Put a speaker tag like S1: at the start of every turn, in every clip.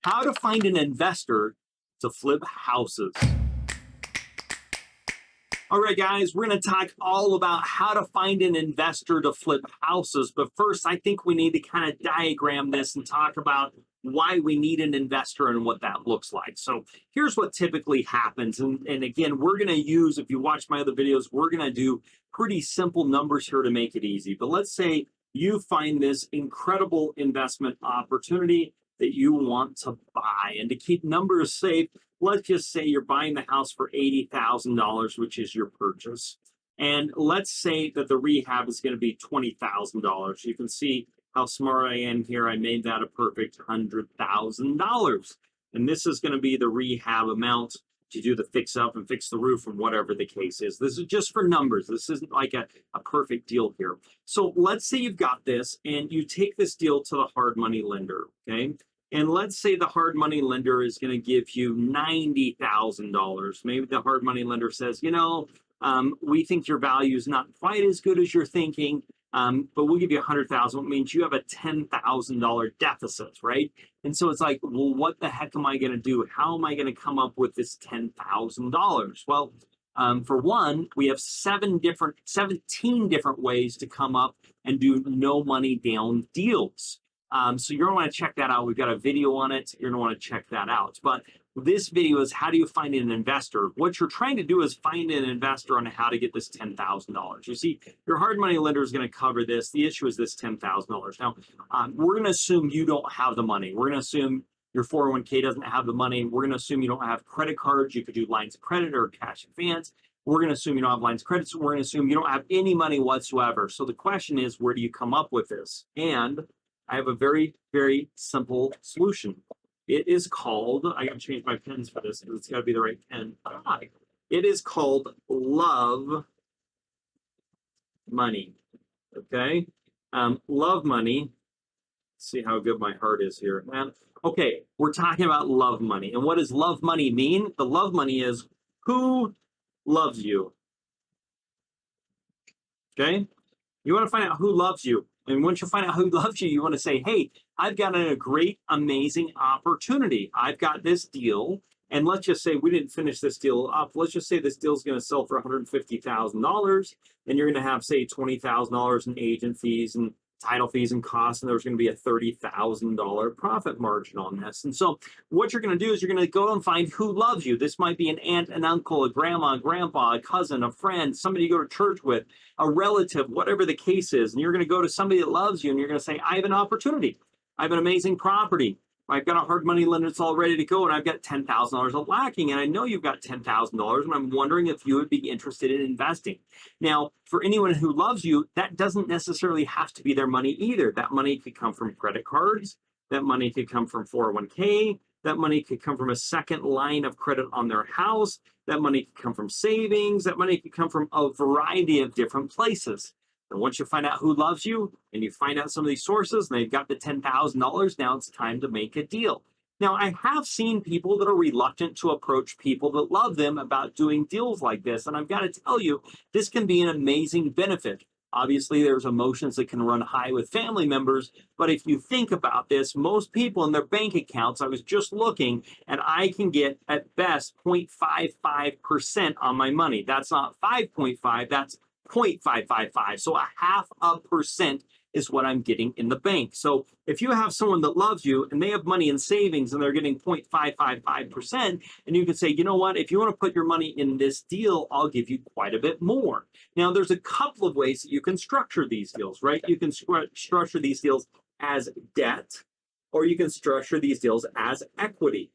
S1: How to find an investor to flip houses. All right, guys, we're going to talk all about how to find an investor to flip houses. But first, I think we need to kind of diagram this and talk about why we need an investor and what that looks like. So here's what typically happens. And again, we're going to use, if you watch my other videos, we're going to do pretty simple numbers here to make it easy. But let's say you find this incredible investment opportunity that you want to buy. And to keep numbers safe, let's just say you're buying the house for $80,000, which is your purchase. And let's say that the rehab is going to be $20,000. You can see how smart I am here. I made that a perfect $100,000. And this is going to be the rehab amount to do the fix up and fix the roof and whatever the case is. This is just for numbers. This isn't like a perfect deal here. So let's say you've got this and you take this deal to the hard money lender, okay? And let's say the hard money lender is going to give you $90,000. Maybe the hard money lender says, we think your value is not quite as good as you're thinking, but we'll give you $100,000. It means you have a $10,000 deficit, right? And so it's like, well, what the heck am I going to do? How am I going to come up with this $10,000? Well, for one, we have 17 different ways to come up and do no money down deals. So you're going to want to check that out. We've got a video on it. You're going to want to check that out. But this video is how do you find an investor? What you're trying to do is find an investor on how to get this $10,000. You see, your hard money lender is going to cover this. The issue is this $10,000. Now, we're going to assume you don't have the money. We're going to assume your 401k doesn't have the money. We're going to assume you don't have credit cards. You could do lines of credit or cash advance. We're going to assume you don't have lines of credit. So we're going to assume you don't have any money whatsoever. So the question is, where do you come up with this? And I have a very, very simple solution. It is called, I got to change my pens for this because it's got to be the right pen. It is called Love Money. Okay? Love Money. Let's see how good my heart is here, man. Okay, we're talking about love money. And what does love money mean? The love money is who loves you. Okay? You want to find out who loves you. And once you find out who loves you, you want to say, hey, I've got a great, amazing opportunity. I've got this deal. And let's just say we didn't finish this deal up. Let's just say this deal is going to sell for $150,000. And you're going to have, say, $20,000 in agent fees and title fees and costs, and there's going to be a $30,000 profit margin on this. And so what you're going to do is you're going to go and find who loves you. This might be an aunt, an uncle, a grandma, a grandpa, a cousin, a friend, somebody you go to church with, a relative, whatever the case is. And you're going to go to somebody that loves you, and you're going to say, I have an opportunity. I have an amazing property. I've got a hard money lender that's all ready to go, and I've got $10,000 lacking, and I know you've got $10,000, and I'm wondering if you would be interested in investing. Now, for anyone who loves you, that doesn't necessarily have to be their money either. That money could come from credit cards. That money could come from 401k. That money could come from a second line of credit on their house. That money could come from savings. That money could come from a variety of different places. And once you find out who loves you and you find out some of these sources and they've got the $10,000, now it's time to make a deal. Now, I have seen people that are reluctant to approach people that love them about doing deals like this. And I've got to tell you, this can be an amazing benefit. Obviously, there's emotions that can run high with family members. But if you think about this, most people in their bank accounts, I was just looking, and I can get at best 0.55% on my money. That's not 5.5, that's 0.555. So 0.5% is what I'm getting in the bank. So if you have someone that loves you and they have money in savings and they're getting 0.555%, and you can say, you know what, if you want to put your money in this deal, I'll give you quite a bit more. Now, there's a couple of ways that you can structure these deals, right? You can structure these deals as debt, or you can structure these deals as equity.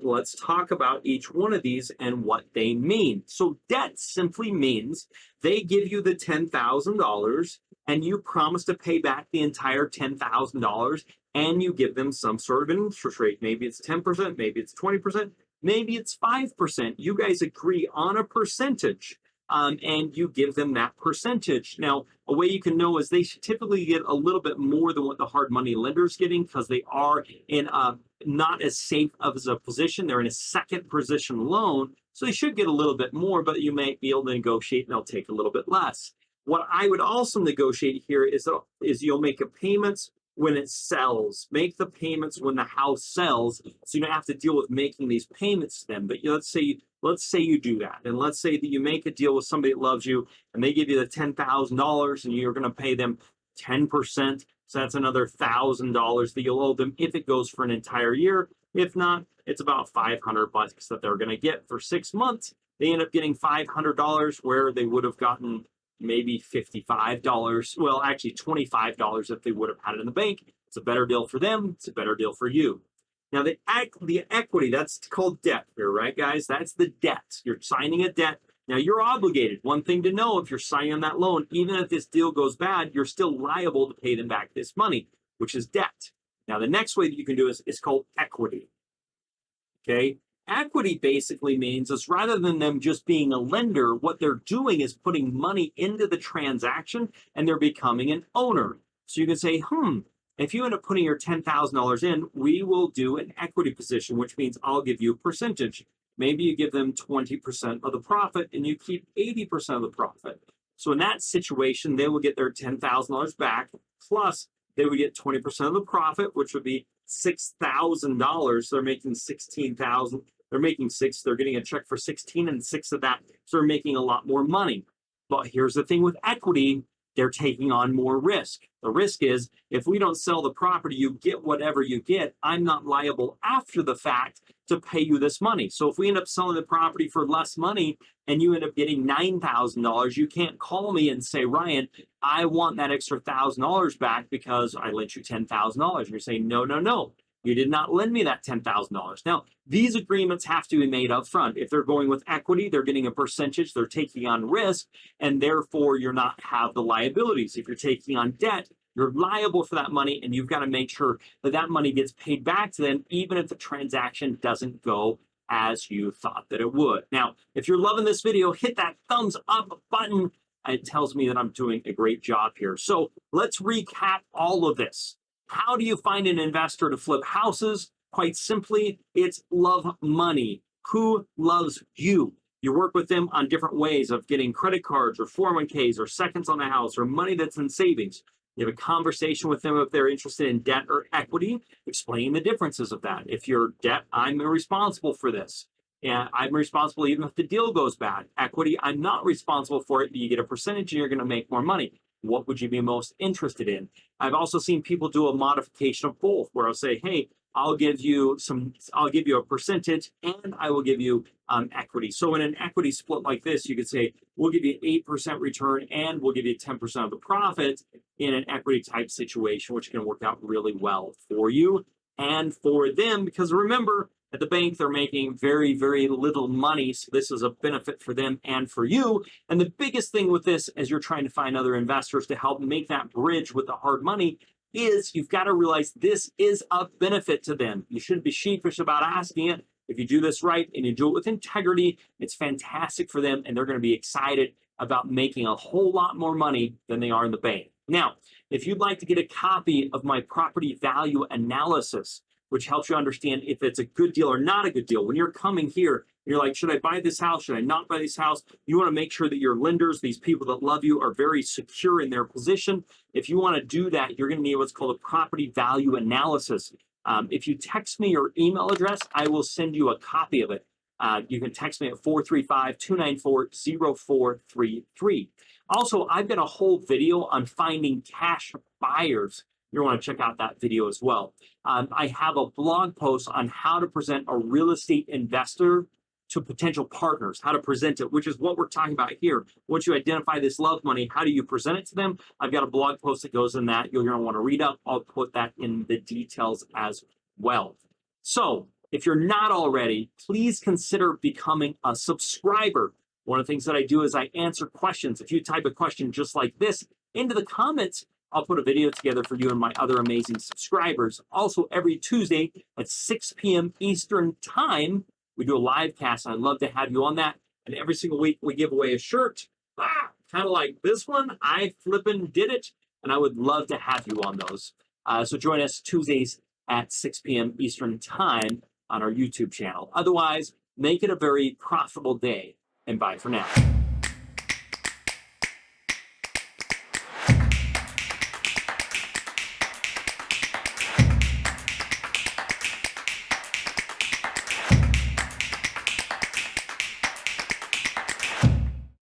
S1: Let's talk about each one of these and what they mean. So debt simply means they give you the $10,000 and you promise to pay back the entire $10,000 and you give them some sort of an interest rate. Maybe it's 10%, maybe it's 20%, maybe it's 5%. You guys agree on a percentage. And you give them that percentage. Now, a way you can know is they should typically get a little bit more than what the hard money lender is getting because they are in a not as safe as a position. They're in a second position loan, so they should get a little bit more, but you may be able to negotiate and they'll take a little bit less. What I would also negotiate here is you'll make a payments when it sells. Make the payments when the house sells, so you don't have to deal with making these payments to them. But let's say you do that, and let's say that you make a deal with somebody that loves you, and they give you the $10,000, and you're going to pay them 10%. So that's another $1,000 that you'll owe them if it goes for an entire year. If not, it's about $500 that they're going to get for 6 months. They end up getting $500 where they would have gotten maybe $55. Well, actually $25 if they would have had it in the bank. It's a better deal for them. It's a better deal for you. Now, the equity, that's called debt here, right, guys? That's the debt. You're signing a debt. Now, you're obligated. One thing to know, if you're signing on that loan, even if this deal goes bad, you're still liable to pay them back this money, which is debt. Now, the next way that you can do is called equity. Okay? Equity basically means is rather than them just being a lender, what they're doing is putting money into the transaction and they're becoming an owner. So you can say, if you end up putting your $10,000 in, we will do an equity position, which means I'll give you a percentage. Maybe you give them 20% of the profit and you keep 80% of the profit. So in that situation, they will get their $10,000 back, plus they would get 20% of the profit, which would be $6,000. They're making $16,000. They're making six. They're getting a check for 16 and 6 of that. So they're making a lot more money. But here's the thing with equity, they're taking on more risk. The risk is if we don't sell the property, you get whatever you get. I'm not liable after the fact to pay you this money. So if we end up selling the property for less money and you end up getting $9,000, you can't call me and say, Ryan, I want that extra $1,000 back because I lent you $10,000. And you're saying, no. You did not lend me that $10,000. Now, these agreements have to be made up front. If they're going with equity, they're getting a percentage, they're taking on risk, and therefore you're not have the liabilities. If you're taking on debt, you're liable for that money, and you've got to make sure that that money gets paid back to them, even if the transaction doesn't go as you thought that it would. Now, if you're loving this video, hit that thumbs up button. It tells me that I'm doing a great job here. So let's recap all of this. How do you find an investor to flip houses? Quite simply, it's love money. Who loves you? You work with them on different ways of getting credit cards or 401ks or seconds on the house or money that's in savings. You have a conversation with them if they're interested in debt or equity, explain the differences of that. If you're debt, I'm responsible for this. And I'm responsible even if the deal goes bad. Equity, I'm not responsible for it, but you get a percentage and you're going to make more money. What would you be most interested in? I've also seen people do a modification of both, where I'll say, hey, I'll give you a percentage and I will give you equity. So in an equity split like this, you could say, we'll give you 8% return and we'll give you 10% of the profit in an equity type situation, which can work out really well for you and for them. Because remember, at the bank, they're making very, very little money. So this is a benefit for them and for you. And the biggest thing with this, as you're trying to find other investors to help make that bridge with the hard money, is you've got to realize this is a benefit to them. You shouldn't be sheepish about asking it. If you do this right and you do it with integrity, it's fantastic for them. And they're going to be excited about making a whole lot more money than they are in the bank. Now, if you'd like to get a copy of my property value analysis, which helps you understand if it's a good deal or not a good deal. When you're coming here, you're like, should I buy this house? Should I not buy this house? You want to make sure that your lenders, these people that love you, are very secure in their position. If you want to do that, you're going to need what's called a property value analysis. If you text me your email address, I will send you a copy of it. You can text me at 435-294-0433. Also, I've got a whole video on finding cash buyers. You want to check out that video as well. I have a blog post on how to present a real estate investor to potential partners, how to present it, which is what we're talking about here. Once you identify this love money, how do you present it to them? I've got a blog post that goes in that. You're going to want to read up. I'll put that in the details as well. So if you're not already, please consider becoming a subscriber. One of the things that I do is I answer questions. If you type a question just like this into the comments, I'll put a video together for you and my other amazing subscribers. Also, every Tuesday at 6 p.m. Eastern Time, we do a live cast, and I'd love to have you on that. And every single week, we give away a shirt, kind of like this one. I flippin' did it, and I would love to have you on those. So join us Tuesdays at 6 p.m. Eastern Time on our YouTube channel. Otherwise, make it a very profitable day, and bye for now.